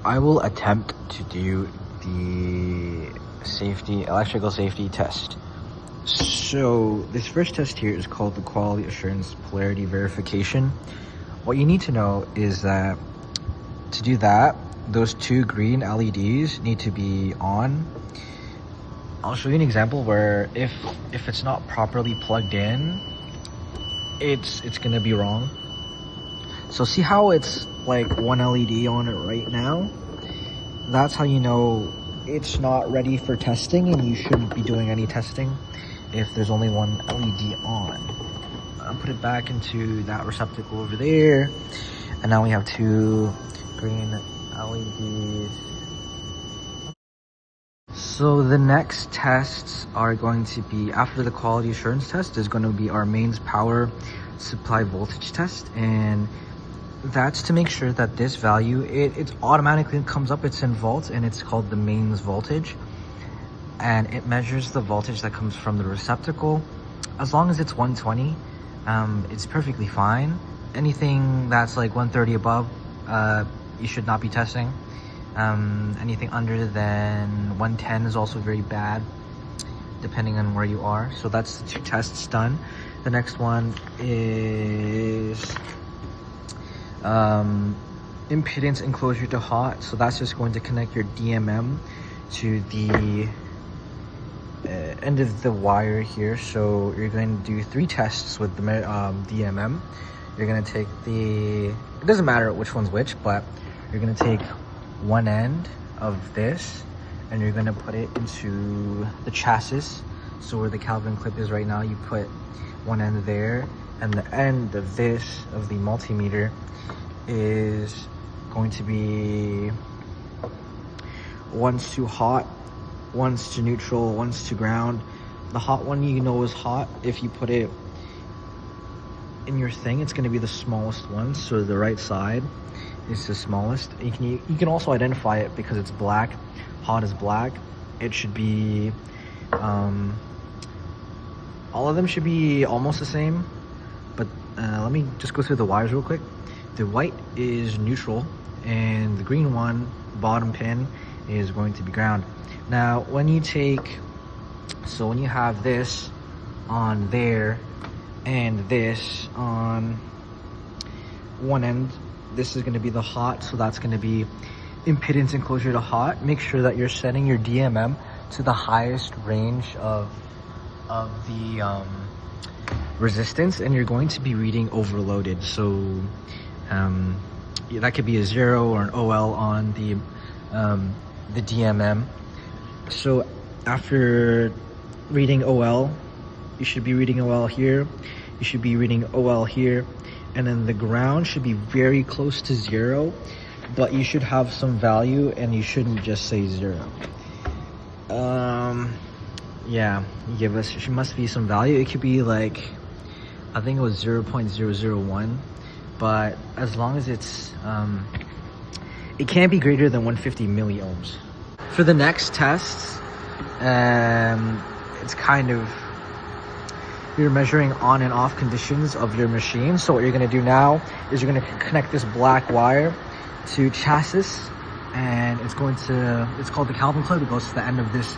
I will attempt to do the electrical safety test. So this first test here is called the quality assurance polarity verification. What you need to know is that to do that, those two green LEDs need to be on. I'll show you an example where if it's not properly plugged in, it's gonna be wrong. So see how it's like one LED on it right now? That's how you know it's not ready for testing, and you shouldn't be doing any testing if there's only one LED on. I'll put it back into that receptacle over there, and now we have two green LEDs. So the next tests are going to be, after the quality assurance test, is going to be our mains power supply voltage test, and that's to make sure that this value, it automatically comes up, it's in volts, and it's called the mains voltage, and it measures the voltage that comes from the receptacle. As long as it's 120, it's perfectly fine. Anything that's like 130 above, you should not be testing. Anything under than 110 is also very bad, depending on where you are. So that's the two tests done. The next one is impedance enclosure to hot. So that's just going to connect your DMM to the end of the wire here. So you're going to do 3 tests with the DMM. You're going to take it doesn't matter which one's which, but you're going to take one end of this and you're going to put it into the chassis. So where the Kelvin clip is right now, you put one end there, and the end of the multimeter is going to be one's to hot, one's to neutral, one's to ground. The hot one you know is hot. If you put it in your thing, it's going to be the smallest one, so the right side is the smallest. You can also identify it because it's black. Hot is black. It should be all of them should be almost the same, but let me just go through the wires real quick. The white is neutral, and the green one, bottom pin, is going to be ground. Now when you have this on there and this on one end, this is going to be the hot, so that's going to be impedance enclosure to hot. Make sure that you're setting your DMM to the highest range of the resistance, and you're going to be reading overloaded. So that could be a 0 or an OL on the DMM. So after reading OL, you should be reading OL here, you should be reading OL here, and then the ground should be very close to 0, but you should have some value and you shouldn't just say 0. Yeah, she must be some value. It could be like, I think it was 0.001, but as long as it's it can't be greater than 150 milliohms. For the next test, it's kind of, you're measuring on and off conditions of your machine. So what you're going to do now is you're going to connect this black wire to chassis, and it's called the Kelvin clip. It goes to the end of this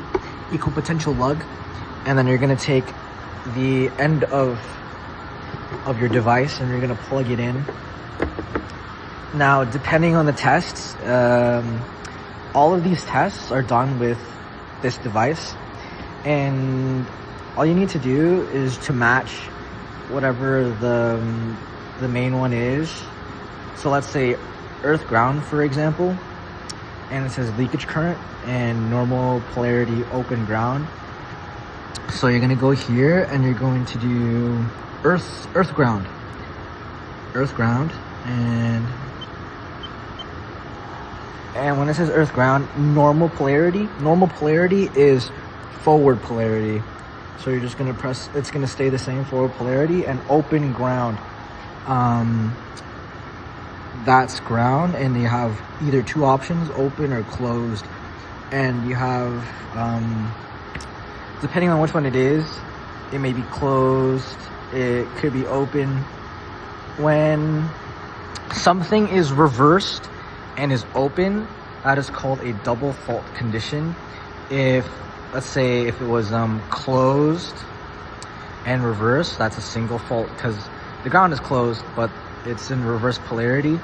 equipotential lug, and then you're going to take the end of your device and you're going to plug it in. Now, depending on the tests, all of these tests are done with this device, and all you need to do is to match whatever the main one is. So let's say earth ground, for example, and it says leakage current and normal polarity open ground. So you're going to go here and you're going to do earth ground, and when it says earth ground, normal polarity is forward polarity. So you're just going to press, it's going to stay the same, forward polarity. And open ground, that's ground, and you have either 2 options, open or closed. And you have, depending on which one it is, it may be closed, it could be open. When something is reversed and is open, that is called a double fault condition. If, let's say, if it was closed and reversed, that's a single fault because the ground is closed, but it's in reverse polarity.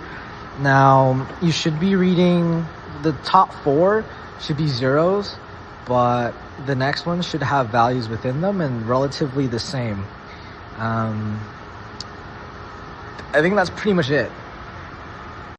Now, you should be reading the top 4 should be zeros, but the next one should have values within them and relatively the same. I think that's pretty much it.